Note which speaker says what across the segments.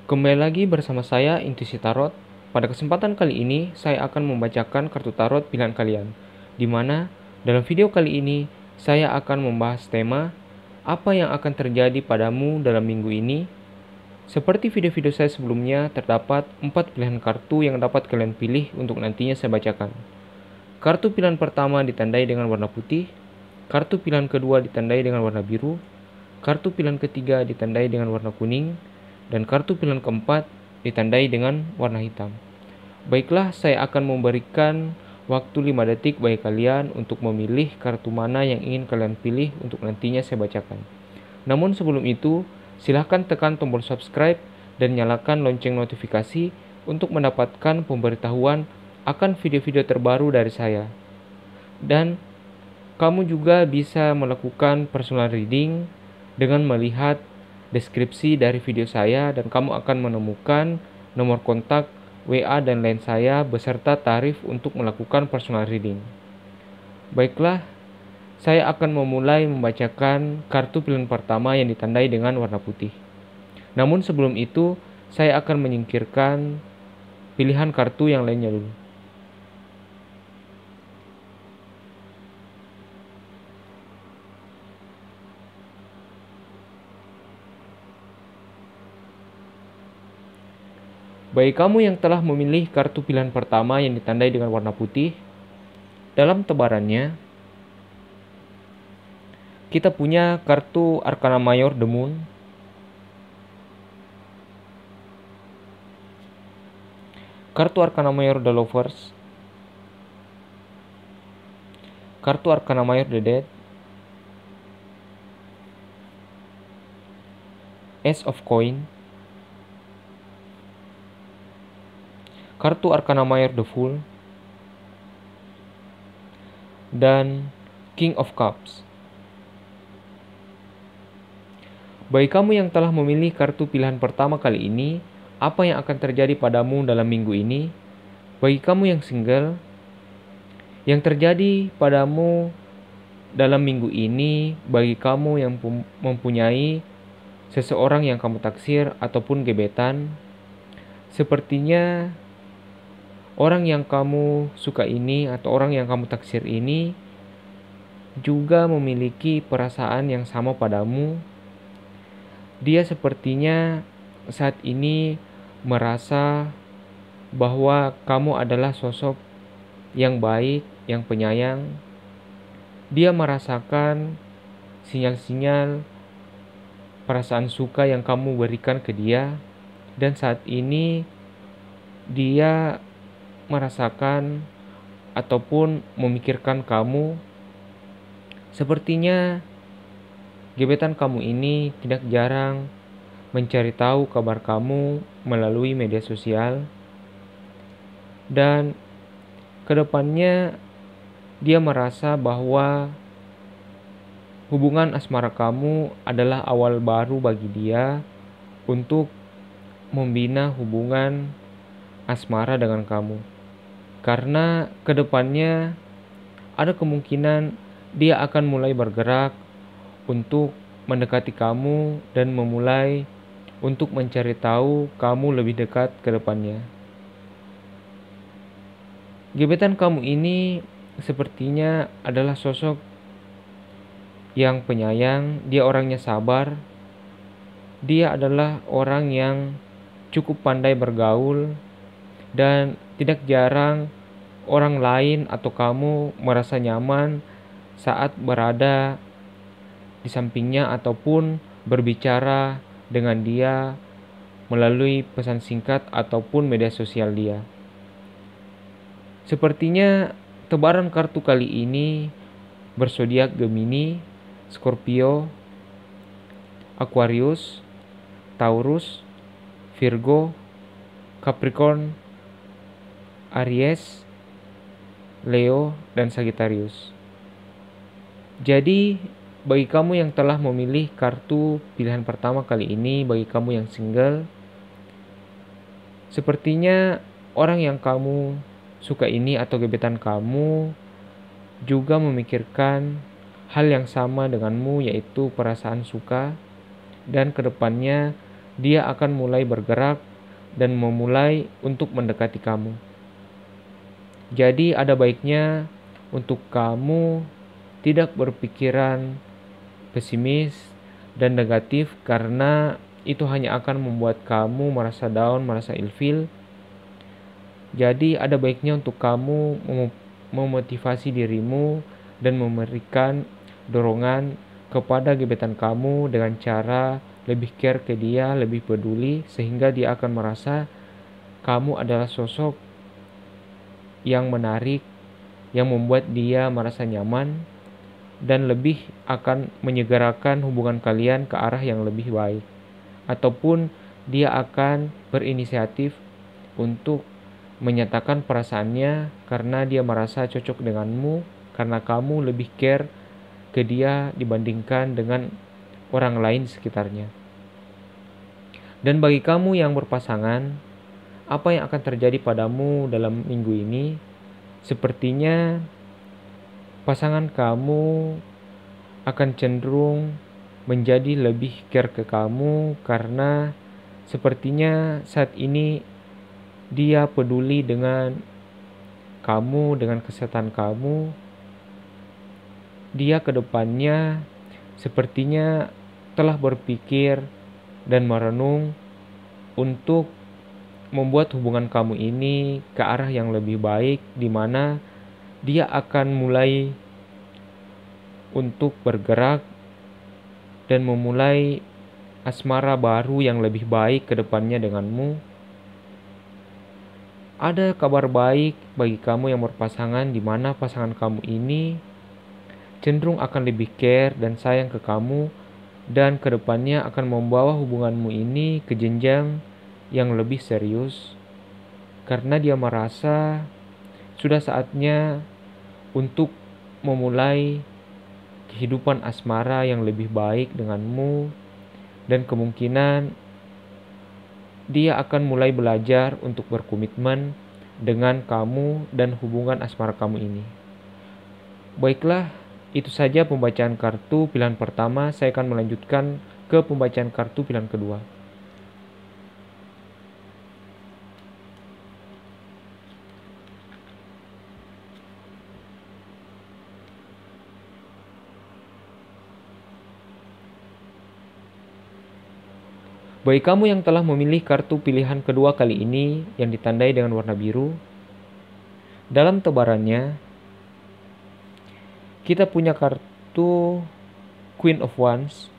Speaker 1: Kembali lagi bersama saya, Intuisi Tarot. Pada kesempatan kali ini, saya akan membacakan kartu tarot pilihan kalian. Di mana dalam video kali ini, saya akan membahas tema apa yang akan terjadi padamu dalam minggu ini. Seperti video-video saya sebelumnya, terdapat 4 pilihan kartu yang dapat kalian pilih untuk nantinya saya bacakan. Kartu pilihan pertama ditandai dengan warna putih, kartu pilihan kedua ditandai dengan warna biru, kartu pilihan ketiga ditandai dengan warna kuning, dan kartu pilihan keempat ditandai dengan warna hitam. Baiklah, saya akan memberikan waktu 5 detik bagi kalian untuk memilih kartu mana yang ingin kalian pilih untuk nantinya saya bacakan. Namun sebelum itu, silahkan tekan tombol subscribe dan nyalakan lonceng notifikasi untuk mendapatkan pemberitahuan akan video-video terbaru dari saya. Dan kamu juga bisa melakukan personal reading dengan melihat deskripsi dari video saya, dan kamu akan menemukan nomor kontak, WA, dan lain saya beserta tarif untuk melakukan personal reading. Baiklah, saya akan memulai membacakan kartu pilihan pertama yang ditandai dengan warna putih. Namun sebelum itu, saya akan menyingkirkan pilihan kartu yang lainnya dulu. Bagi kamu yang telah memilih kartu pilihan pertama yang ditandai dengan warna putih, dalam tebarannya, kita punya kartu Arcana Mayor The Moon, kartu Arcana Mayor The Lovers, kartu Arcana Mayor The Dead, Ace of Coin, kartu Arcana Mayor The Fool, dan King of Cups. Bagi kamu yang telah memilih kartu pilihan pertama kali ini, apa yang akan terjadi padamu dalam minggu ini? Bagi kamu yang single, yang terjadi padamu dalam minggu ini, bagi kamu yang mempunyai seseorang yang kamu taksir ataupun gebetan, sepertinya orang yang kamu suka ini atau orang yang kamu taksir ini juga memiliki perasaan yang sama padamu. Dia sepertinya saat ini merasa bahwa kamu adalah sosok yang baik, yang penyayang. Dia merasakan sinyal-sinyal perasaan suka yang kamu berikan ke dia, dan saat ini dia merasakan ataupun memikirkan kamu. Sepertinya gebetan kamu ini tidak jarang mencari tahu kabar kamu melalui media sosial, dan kedepannya dia merasa bahwa hubungan asmara kamu adalah awal baru bagi dia untuk membina hubungan asmara dengan kamu. Karena kedepannya ada kemungkinan dia akan mulai bergerak untuk mendekati kamu dan memulai untuk mencari tahu kamu lebih dekat ke depannya. Gebetan kamu ini sepertinya adalah sosok yang penyayang, dia orangnya sabar, dia adalah orang yang cukup pandai bergaul, dan tidak jarang orang lain atau kamu merasa nyaman saat berada di sampingnya ataupun berbicara dengan dia melalui pesan singkat ataupun media sosial dia. Sepertinya tebaran kartu kali ini berzodiak Gemini, Scorpio, Aquarius, Taurus, Virgo, Capricorn, Aries, Leo, dan Sagittarius. Jadi, bagi kamu yang telah memilih kartu pilihan pertama kali ini, bagi kamu yang single, sepertinya orang yang kamu suka ini atau gebetan kamu juga memikirkan hal yang sama denganmu, yaitu perasaan suka, dan kedepannya dia akan mulai bergerak dan memulai untuk mendekati kamu. Jadi ada baiknya untuk kamu tidak berpikiran pesimis dan negatif, karena itu hanya akan membuat kamu merasa down, merasa ilfil. Jadi ada baiknya untuk kamu memotivasi dirimu dan memberikan dorongan kepada gebetan kamu dengan cara lebih care ke dia, lebih peduli, sehingga dia akan merasa kamu adalah sosok yang menarik, yang membuat dia merasa nyaman, dan lebih akan menyegerakan hubungan kalian ke arah yang lebih baik. Ataupun dia akan berinisiatif untuk menyatakan perasaannya karena dia merasa cocok denganmu, karena kamu lebih care ke dia dibandingkan dengan orang lain sekitarnya. Dan bagi kamu yang berpasangan, apa yang akan terjadi padamu dalam minggu ini? Sepertinya pasangan kamu akan cenderung menjadi lebih care ke kamu, karena sepertinya saat ini dia peduli dengan kamu, dengan kesehatan kamu. Dia ke depannya sepertinya telah berpikir dan merenung untuk membuat hubungan kamu ini ke arah yang lebih baik, di mana dia akan mulai untuk bergerak dan memulai asmara baru yang lebih baik ke depannya denganmu. Ada kabar baik bagi kamu yang berpasangan, di mana pasangan kamu ini cenderung akan lebih care dan sayang ke kamu, dan kedepannya akan membawa hubunganmu ini ke jenjang yang lebih serius, karena dia merasa sudah saatnya untuk memulai kehidupan asmara yang lebih baik denganmu, dan kemungkinan dia akan mulai belajar untuk berkomitmen dengan kamu dan hubungan asmara kamu ini. Baiklah, itu saja pembacaan kartu pilihan pertama. Saya akan melanjutkan ke pembacaan kartu pilihan kedua. Bagi kamu yang telah memilih kartu pilihan kedua kali ini yang ditandai dengan warna biru, dalam tebarannya kita punya kartu Queen of Wands,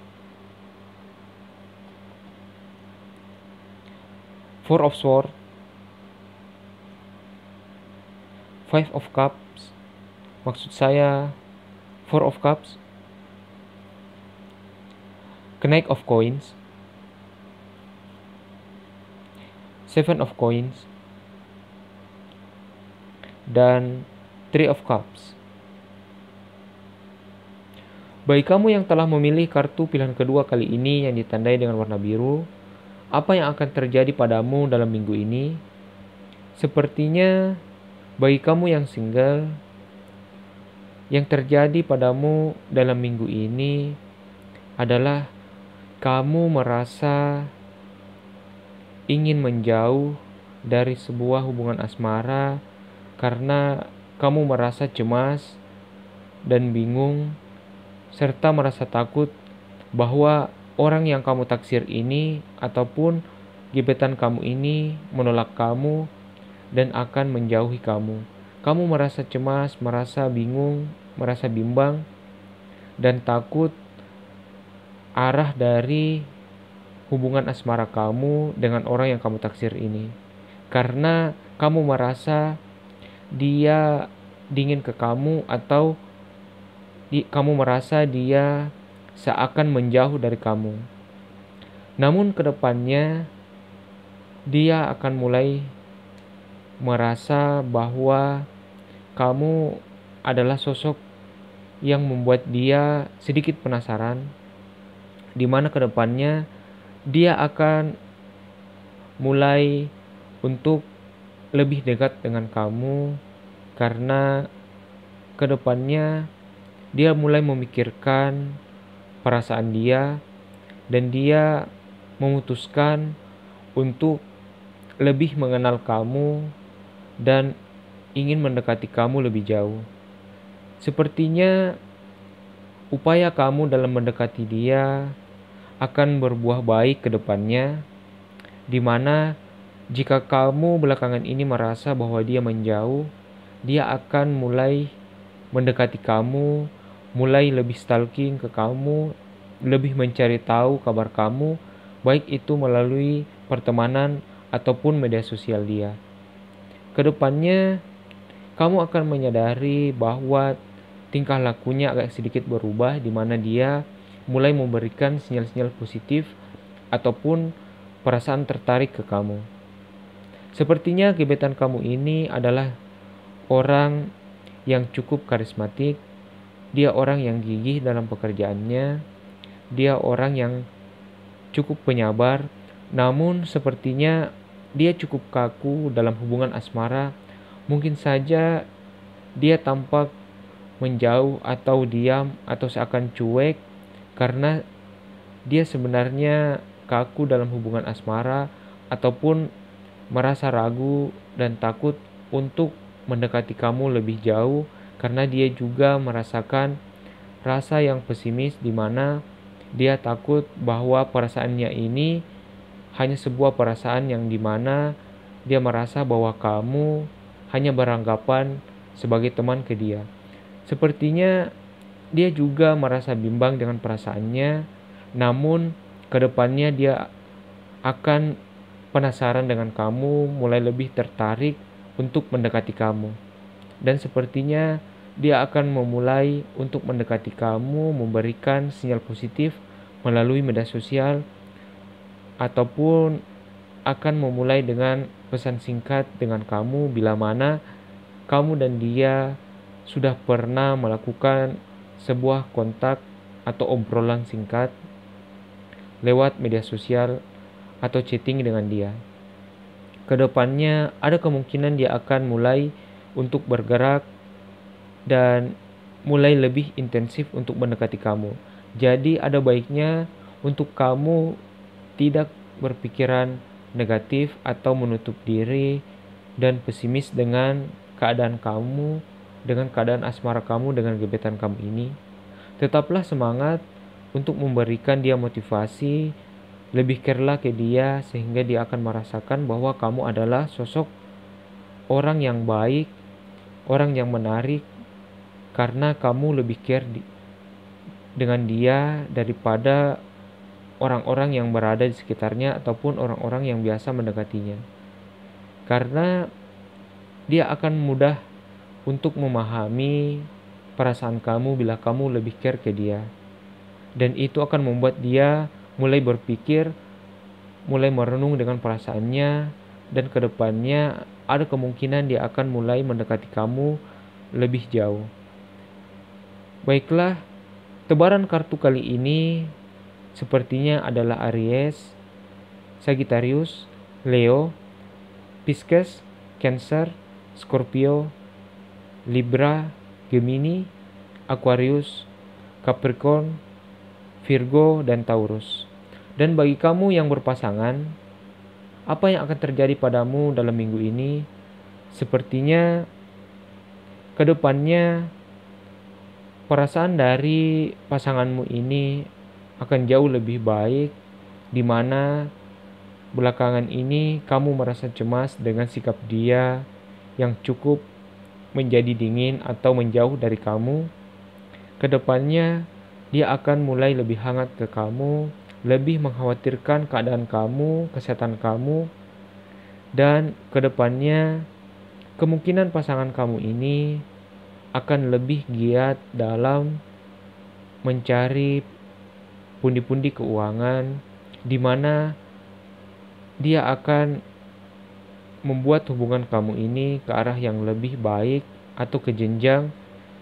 Speaker 1: Four of Swords, Five of Cups, maksud saya Four of Cups, Knight of Coins, Seven of Coins, dan Three of Cups. Bagi kamu yang telah memilih kartu pilihan kedua kali ini yang ditandai dengan warna biru, apa yang akan terjadi padamu dalam minggu ini? Sepertinya bagi kamu yang single, yang terjadi padamu dalam minggu ini adalah kamu merasa ingin menjauh dari sebuah hubungan asmara karena kamu merasa cemas dan bingung, serta merasa takut bahwa orang yang kamu taksir ini ataupun gebetan kamu ini menolak kamu dan akan menjauhi kamu. Kamu merasa cemas, merasa bingung, merasa bimbang, dan takut arah dari hubungan asmara kamu dengan orang yang kamu taksir ini, karena kamu merasa dia dingin ke kamu, atau kamu merasa dia seakan menjauh dari kamu. Namun kedepannya dia akan mulai merasa bahwa kamu adalah sosok yang membuat dia sedikit penasaran, di mana kedepannya dia akan mulai untuk lebih dekat dengan kamu, karena kedepannya dia mulai memikirkan perasaan dia, dan dia memutuskan untuk lebih mengenal kamu dan ingin mendekati kamu lebih jauh. Sepertinya upaya kamu dalam mendekati dia akan berbuah baik ke depannya, di mana jika kamu belakangan ini merasa bahwa dia menjauh, dia akan mulai mendekati kamu, mulai lebih stalking ke kamu, lebih mencari tahu kabar kamu, baik itu melalui pertemanan ataupun media sosial dia. Kedepannya, kamu akan menyadari bahwa tingkah lakunya agak sedikit berubah, di mana dia mulai memberikan sinyal-sinyal positif ataupun perasaan tertarik ke kamu. Sepertinya gebetan kamu ini adalah orang yang cukup karismatik, dia orang yang gigih dalam pekerjaannya, dia orang yang cukup penyabar, namun sepertinya dia cukup kaku dalam hubungan asmara. Mungkin saja dia tampak menjauh atau diam atau seakan cuek karena dia sebenarnya kaku dalam hubungan asmara ataupun merasa ragu dan takut untuk mendekati kamu lebih jauh karena dia juga merasakan rasa yang pesimis di mana dia takut bahwa perasaannya ini hanya sebuah perasaan yang dimana dia merasa bahwa kamu hanya beranggapan sebagai teman ke dia. Sepertinya dia juga merasa bimbang dengan perasaannya, namun kedepannya dia akan penasaran dengan kamu, mulai lebih tertarik untuk mendekati kamu. Dan sepertinya dia akan memulai untuk mendekati kamu, memberikan sinyal positif melalui media sosial, ataupun akan memulai dengan pesan singkat dengan kamu bila mana kamu dan dia sudah pernah melakukan sebuah kontak atau obrolan singkat lewat media sosial atau chatting dengan dia. Kedepannya ada kemungkinan dia akan mulai untuk bergerak dan mulai lebih intensif untuk mendekati kamu. Jadi ada baiknya untuk kamu tidak berpikiran negatif atau menutup diri dan pesimis dengan keadaan kamu, dengan keadaan asmara kamu dengan gebetan kamu ini. Tetaplah semangat untuk memberikan dia motivasi, lebih care ke dia sehingga dia akan merasakan bahwa kamu adalah sosok orang yang baik, orang yang menarik karena kamu lebih care dengan dia daripada orang-orang yang berada di sekitarnya ataupun orang-orang yang biasa mendekatinya. Karena dia akan mudah untuk memahami perasaan kamu bila kamu lebih care ke dia. Dan itu akan membuat dia mulai berpikir, mulai merenung dengan perasaannya, dan kedepannya ada kemungkinan dia akan mulai mendekati kamu lebih jauh. Baiklah, tebaran kartu kali ini sepertinya adalah Aries, Sagittarius, Leo, Pisces, Cancer, Scorpio, Libra, Gemini, Aquarius, Capricorn, Virgo, dan Taurus. Dan bagi kamu yang berpasangan, apa yang akan terjadi padamu dalam minggu ini? Sepertinya kedepannya perasaan dari pasanganmu ini akan jauh lebih baik, di mana belakangan ini kamu merasa cemas dengan sikap dia yang cukup menjadi dingin atau menjauh dari kamu. Kedepannya dia akan mulai lebih hangat ke kamu, lebih mengkhawatirkan keadaan kamu, kesehatan kamu, dan kedepannya kemungkinan pasangan kamu ini akan lebih giat dalam mencari pundi-pundi keuangan, di mana dia akan membuat hubungan kamu ini ke arah yang lebih baik atau ke jenjang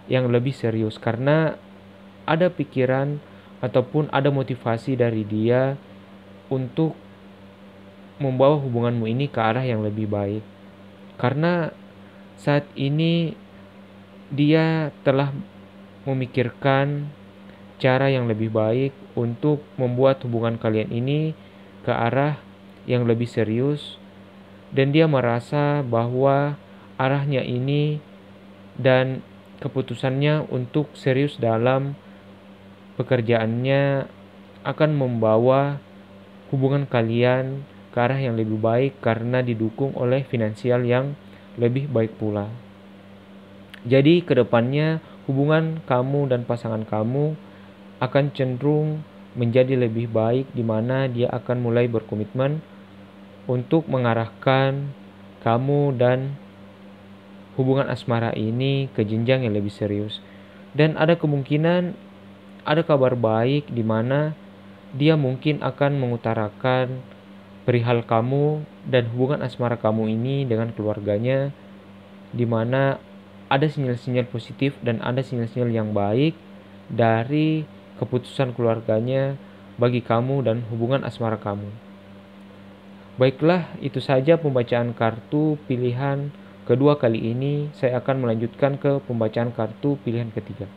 Speaker 1: yang lebih serius, karena ada pikiran ataupun ada motivasi dari dia untuk membawa hubunganmu ini ke arah yang lebih baik. Karena saat ini dia telah memikirkan cara yang lebih baik untuk membuat hubungan kalian ini ke arah yang lebih serius, dan dia merasa bahwa arahnya ini dan keputusannya untuk serius dalam pekerjaannya akan membawa hubungan kalian ke arah yang lebih baik karena didukung oleh finansial yang lebih baik pula. Jadi kedepannya hubungan kamu dan pasangan kamu akan cenderung menjadi lebih baik, di mana dia akan mulai berkomitmen untuk mengarahkan kamu dan hubungan asmara ini ke jenjang yang lebih serius. Dan ada kemungkinan ada kabar baik di mana dia mungkin akan mengutarakan perihal kamu dan hubungan asmara kamu ini dengan keluarganya, di mana ada sinyal-sinyal positif dan ada sinyal-sinyal yang baik dari keputusan keluarganya bagi kamu dan hubungan asmara kamu. Baiklah, itu saja pembacaan kartu pilihan kedua kali ini. Saya akan melanjutkan ke pembacaan kartu pilihan ketiga.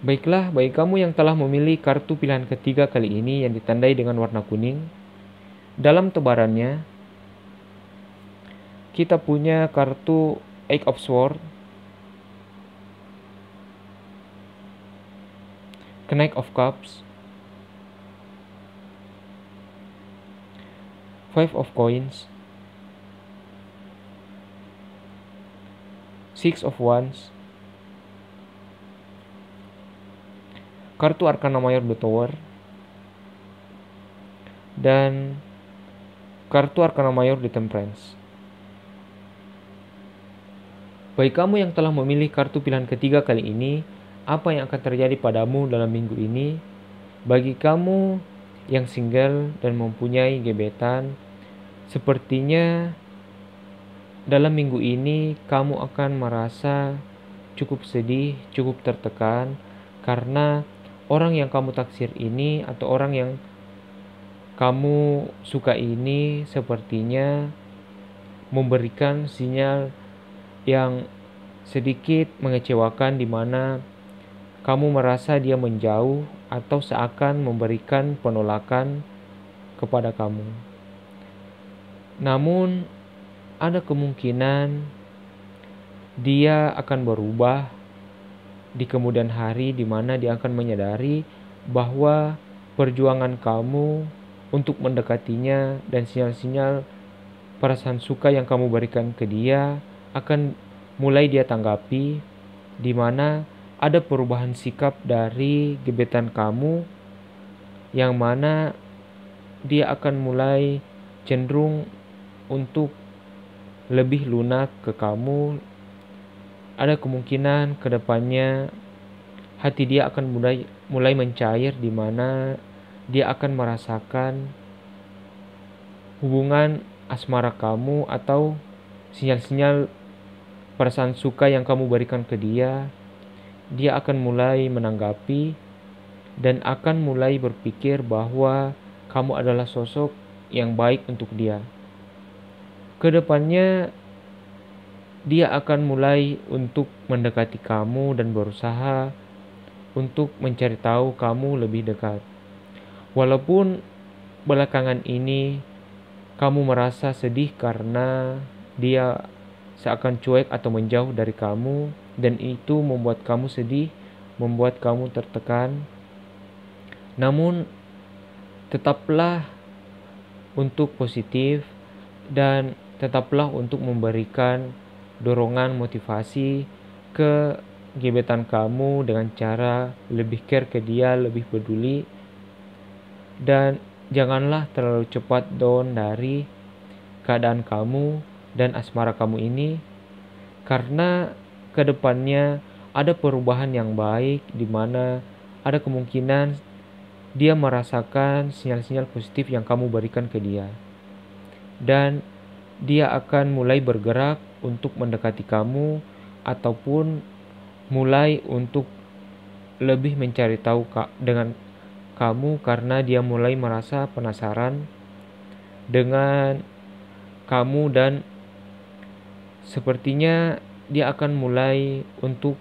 Speaker 1: Baiklah, bagi kamu yang telah memilih kartu pilihan ketiga kali ini yang ditandai dengan warna kuning, dalam tebarannya kita punya kartu Eight of Swords, Knight of Cups, Five of Coins, Six of Wands, kartu Arkana Mayor The Tower, dan kartu Arkana Mayor The Temperance. Bagi kamu yang telah memilih kartu pilihan ketiga kali ini, apa yang akan terjadi padamu dalam minggu ini? Bagi kamu yang single dan mempunyai gebetan, sepertinya dalam minggu ini kamu akan merasa cukup sedih, cukup tertekan, karena orang yang kamu taksir ini atau orang yang kamu suka ini sepertinya memberikan sinyal yang sedikit mengecewakan, di mana kamu merasa dia menjauh atau seakan memberikan penolakan kepada kamu. Namun ada kemungkinan dia akan berubah di kemudian hari, di mana dia akan menyadari bahwa perjuangan kamu untuk mendekatinya dan sinyal-sinyal perasaan suka yang kamu berikan ke dia akan mulai dia tanggapi, di mana ada perubahan sikap dari gebetan kamu, yang mana dia akan mulai cenderung untuk lebih lunak ke kamu. Ada kemungkinan kedepannya hati dia akan mulai mencair, di mana dia akan merasakan hubungan asmara kamu atau sinyal-sinyal perasaan suka yang kamu berikan ke dia. Dia akan mulai menanggapi dan akan mulai berpikir bahwa kamu adalah sosok yang baik untuk dia. Kedepannya dia akan mulai untuk mendekati kamu dan berusaha untuk mencari tahu kamu lebih dekat. Walaupun belakangan ini kamu merasa sedih karena dia seakan cuek atau menjauh dari kamu, dan itu membuat kamu sedih, membuat kamu tertekan. Namun tetaplah untuk positif dan tetaplah untuk memberikan dorongan motivasi ke gebetan kamu dengan cara lebih care ke dia, lebih peduli, dan janganlah terlalu cepat down dari keadaan kamu dan asmara kamu ini, karena kedepannya ada perubahan yang baik, di mana ada kemungkinan dia merasakan sinyal-sinyal positif yang kamu berikan ke dia, dan dia akan mulai bergerak untuk mendekati kamu ataupun mulai untuk lebih mencari tahu dengan kamu, karena dia mulai merasa penasaran dengan kamu, dan sepertinya dia akan mulai untuk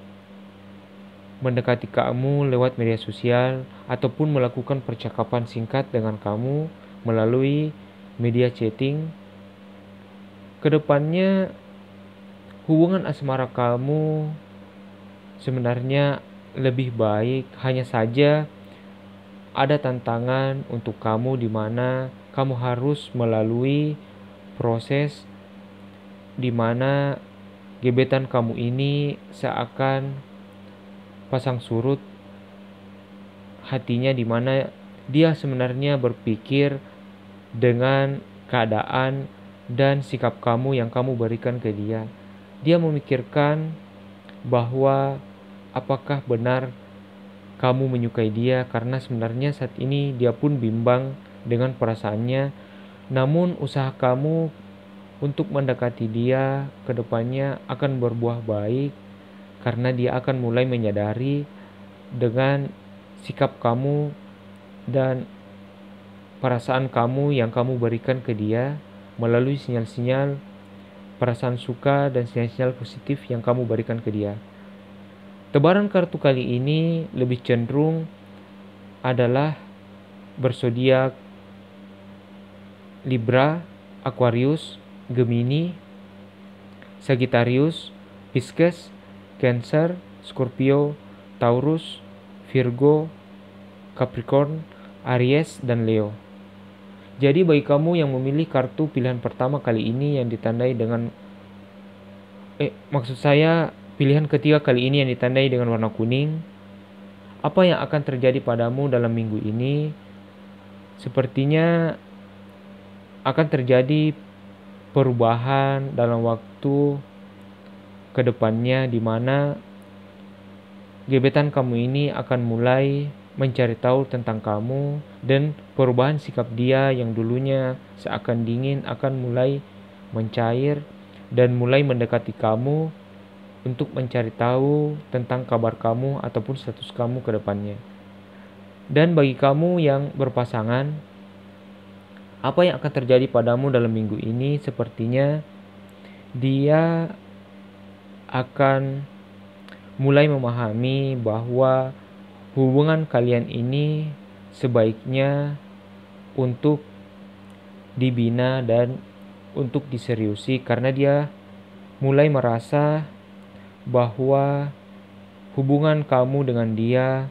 Speaker 1: mendekati kamu lewat media sosial ataupun melakukan percakapan singkat dengan kamu melalui media chatting. Kedepannya hubungan asmara kamu sebenarnya lebih baik, hanya saja ada tantangan untuk kamu di mana kamu harus melalui proses di mana gebetan kamu ini seakan pasang surut hatinya, di mana dia sebenarnya berpikir dengan keadaan dan sikap kamu yang kamu berikan ke dia. Dia memikirkan bahwa apakah benar kamu menyukai dia, karena sebenarnya saat ini dia pun bimbang dengan perasaannya. Namun usaha kamu untuk mendekati dia ke depannya akan berbuah baik, karena dia akan mulai menyadari dengan sikap kamu dan perasaan kamu yang kamu berikan ke dia melalui sinyal-sinyal perasaan suka dan sinyal-sinyal positif yang kamu berikan ke dia. Tebaran kartu kali ini lebih cenderung adalah berzodiak Libra, Aquarius, Gemini, Sagittarius, Pisces, Cancer, Scorpio, Taurus, Virgo, Capricorn, Aries, dan Leo. Jadi bagi kamu yang memilih kartu pilihan pertama kali ini yang ditandai dengan pilihan ketiga kali ini yang ditandai dengan warna kuning, apa yang akan terjadi padamu dalam minggu ini? Sepertinya akan terjadi perubahan dalam waktu ke depannya, di mana gebetan kamu ini akan mulai mencari tahu tentang kamu, dan perubahan sikap dia yang dulunya seakan dingin akan mulai mencair dan mulai mendekati kamu untuk mencari tahu tentang kabar kamu ataupun status kamu ke depannya. Dan bagi kamu yang berpasangan, apa yang akan terjadi padamu dalam minggu ini? Sepertinya dia akan mulai memahami bahwa hubungan kalian ini sebaiknya untuk dibina dan untuk diseriusi, karena dia mulai merasa bahwa hubungan kamu dengan dia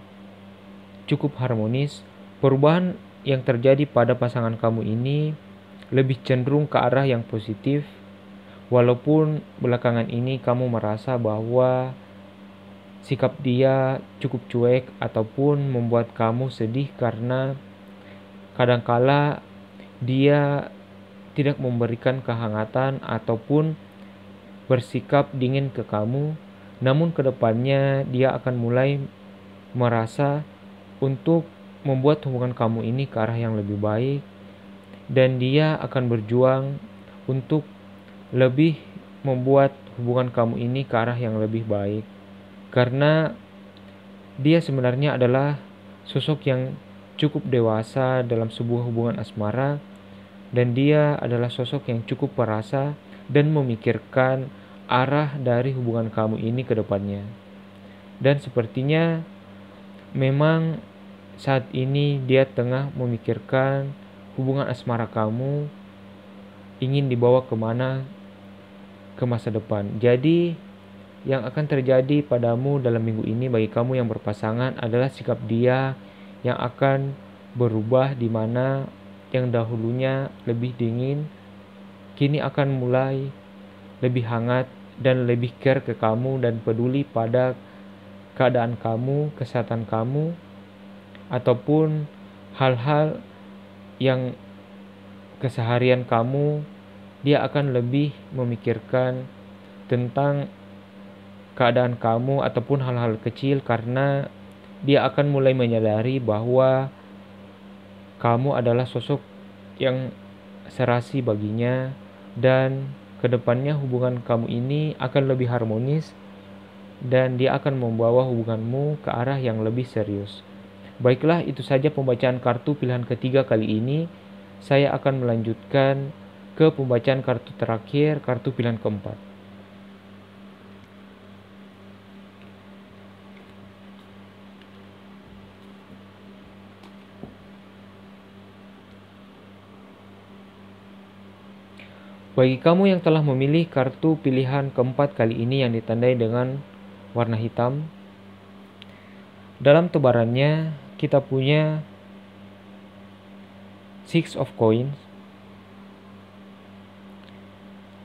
Speaker 1: cukup harmonis. Perubahan yang terjadi pada pasangan kamu ini lebih cenderung ke arah yang positif, walaupun belakangan ini kamu merasa bahwa sikap dia cukup cuek ataupun membuat kamu sedih, karena kadangkala dia tidak memberikan kehangatan ataupun bersikap dingin ke kamu. Namun kedepannya dia akan mulai merasa untuk membuat hubungan kamu ini ke arah yang lebih baik, dan dia akan berjuang untuk lebih membuat hubungan kamu ini ke arah yang lebih baik, karena dia sebenarnya adalah sosok yang cukup dewasa dalam sebuah hubungan asmara, dan dia adalah sosok yang cukup perasa dan memikirkan arah dari hubungan kamu ini ke depannya. Dan sepertinya memang saat ini dia tengah memikirkan hubungan asmara kamu ingin dibawa kemana ke masa depan. Jadi yang akan terjadi padamu dalam minggu ini bagi kamu yang berpasangan adalah sikap dia yang akan berubah, di mana yang dahulunya lebih dingin kini akan mulai lebih hangat dan lebih care ke kamu dan peduli pada keadaan kamu, kesehatan kamu, ataupun hal-hal yang keseharian kamu. Dia akan lebih memikirkan tentang keadaan kamu ataupun hal-hal kecil, karena dia akan mulai menyadari bahwa kamu adalah sosok yang serasi baginya, dan kedepannya hubungan kamu ini akan lebih harmonis dan dia akan membawa hubunganmu ke arah yang lebih serius. Baiklah, itu saja pembacaan kartu pilihan ketiga kali ini. Saya akan melanjutkan ke pembacaan kartu terakhir, kartu pilihan keempat. Bagi kamu yang telah memilih kartu pilihan keempat kali ini yang ditandai dengan warna hitam, dalam tebarannya kita punya Six of Coins,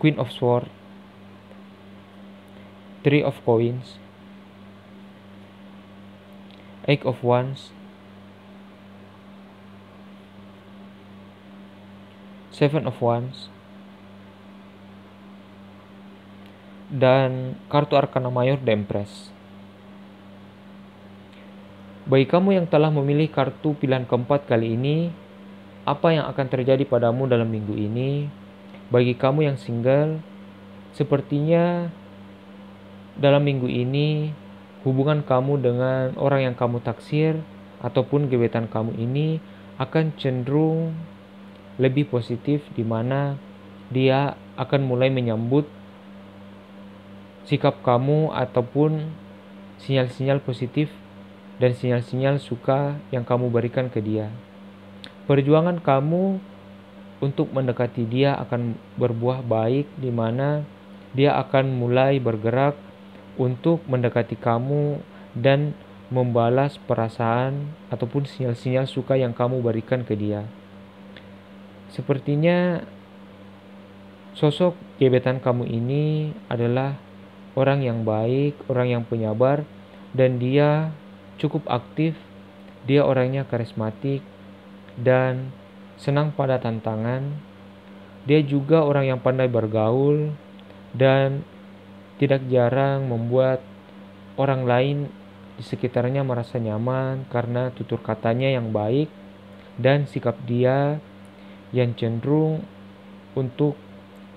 Speaker 1: Queen of Swords, Three of Coins, Eight of Wands, Seven of Wands, dan kartu Arcana Mayor The Empress. Bagi kamu yang telah memilih kartu pilihan keempat kali ini, apa yang akan terjadi padamu dalam minggu ini? Bagi kamu yang single, sepertinya dalam minggu ini hubungan kamu dengan orang yang kamu taksir ataupun gebetan kamu ini akan cenderung lebih positif, di mana dia akan mulai menyambut sikap kamu ataupun sinyal-sinyal positif dan sinyal-sinyal suka yang kamu berikan ke dia. Perjuangan kamu untuk mendekati dia akan berbuah baik, di mana dia akan mulai bergerak untuk mendekati kamu dan membalas perasaan ataupun sinyal-sinyal suka yang kamu berikan ke dia. Sepertinya sosok gebetan kamu ini adalah orang yang baik, orang yang penyabar, dan dia cukup aktif. Dia orangnya karismatik dan senang pada tantangan. Dia juga orang yang pandai bergaul dan tidak jarang membuat orang lain di sekitarnya merasa nyaman karena tutur katanya yang baik dan sikap dia yang cenderung untuk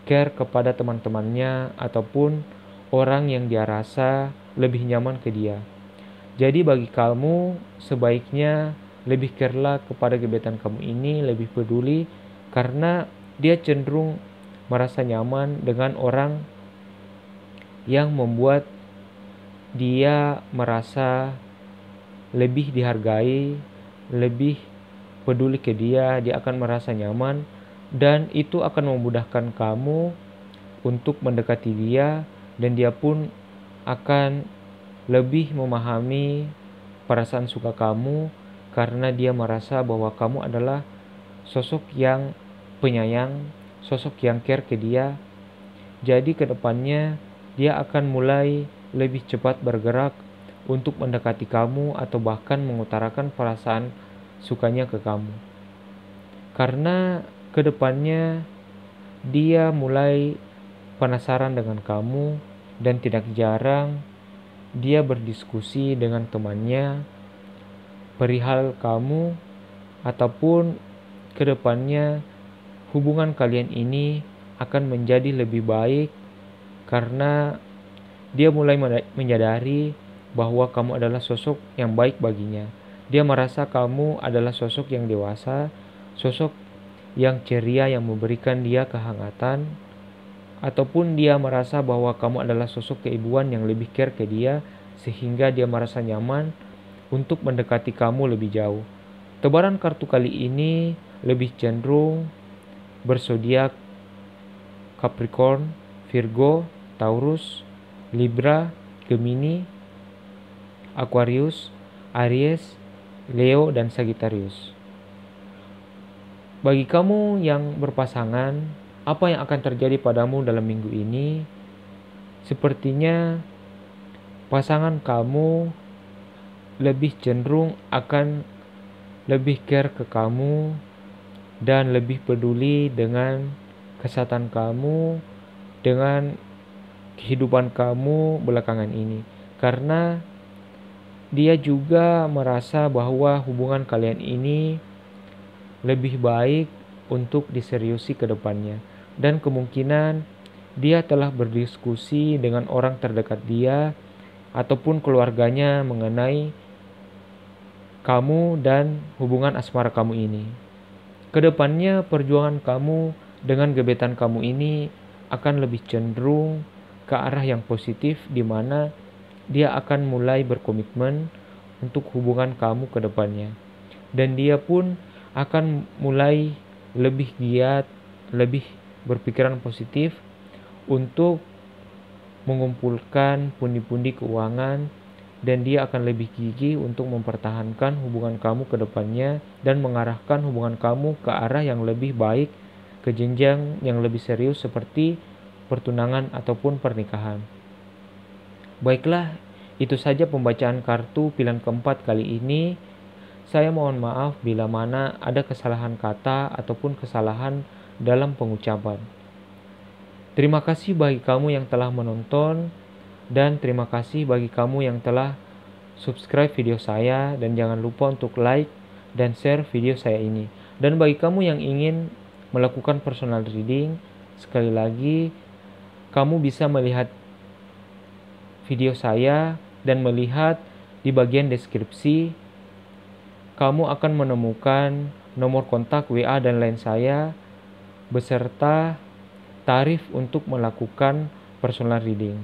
Speaker 1: care kepada teman-temannya ataupun orang yang dia rasa lebih nyaman ke dia. Jadi bagi kamu, sebaiknya lebih care-lah kepada gebetan kamu ini, lebih peduli, karena dia cenderung merasa nyaman dengan orang yang membuat dia merasa lebih dihargai, lebih peduli ke dia. Dia akan merasa nyaman dan itu akan memudahkan kamu untuk mendekati dia, dan dia pun akan lebih memahami perasaan suka kamu karena dia merasa bahwa kamu adalah sosok yang penyayang, sosok yang care ke dia. Jadi kedepannya dia akan mulai lebih cepat bergerak untuk mendekati kamu atau bahkan mengutarakan perasaan sukanya ke kamu. Karena kedepannya dia mulai penasaran dengan kamu dan tidak jarang dia berdiskusi dengan temannya perihal kamu, ataupun kedepannya hubungan kalian ini akan menjadi lebih baik karena dia mulai menyadari bahwa kamu adalah sosok yang baik baginya. Dia merasa kamu adalah sosok yang dewasa, sosok yang ceria yang memberikan dia kehangatan, ataupun dia merasa bahwa kamu adalah sosok keibuan yang lebih care ke dia sehingga dia merasa nyaman untuk mendekati kamu lebih jauh. Tebaran kartu kali ini lebih cenderung berzodiak Capricorn, Virgo, Taurus, Libra, Gemini, Aquarius, Aries, Leo, dan Sagittarius. Bagi kamu yang berpasangan, apa yang akan terjadi padamu dalam minggu ini? Sepertinya pasangan kamu lebih cenderung akan lebih care ke kamu dan lebih peduli dengan kesehatan kamu, dengan kehidupan kamu belakangan ini. Karena dia juga merasa bahwa hubungan kalian ini lebih baik untuk diseriusi ke depannya. Dan kemungkinan dia telah berdiskusi dengan orang terdekat dia ataupun keluarganya mengenai kamu dan hubungan asmara kamu ini. Kedepannya perjuangan kamu Dengan gebetan kamu ini akan lebih cenderung ke arah yang positif, di mana dia akan mulai berkomitmen untuk hubungan kamu ke depannya. Dan dia pun akan mulai lebih giat, lebih berpikiran positif untuk mengumpulkan pundi-pundi keuangan, dan dia akan lebih gigih untuk mempertahankan hubungan kamu ke depannya dan mengarahkan hubungan kamu ke arah yang lebih baik, ke jenjang yang lebih serius seperti pertunangan ataupun pernikahan. Baiklah, itu saja pembacaan kartu pilihan keempat kali ini. Saya mohon maaf bila mana ada kesalahan kata ataupun kesalahan dalam pengucapan. Terima kasih bagi kamu yang telah menonton, dan terima kasih bagi kamu yang telah subscribe video saya, dan jangan lupa untuk like dan share video saya ini. Dan bagi kamu yang ingin melakukan personal reading, sekali lagi kamu bisa melihat video saya dan melihat di bagian deskripsi kamu akan menemukan nomor kontak WA dan line saya beserta tarif untuk melakukan personal reading.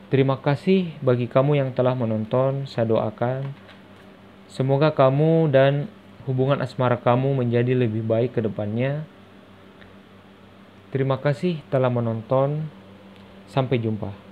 Speaker 1: Terima kasih bagi kamu yang telah menonton. Saya doakan semoga kamu dan hubungan asmara kamu menjadi lebih baik ke depannya. Terima kasih telah menonton. Sampai jumpa.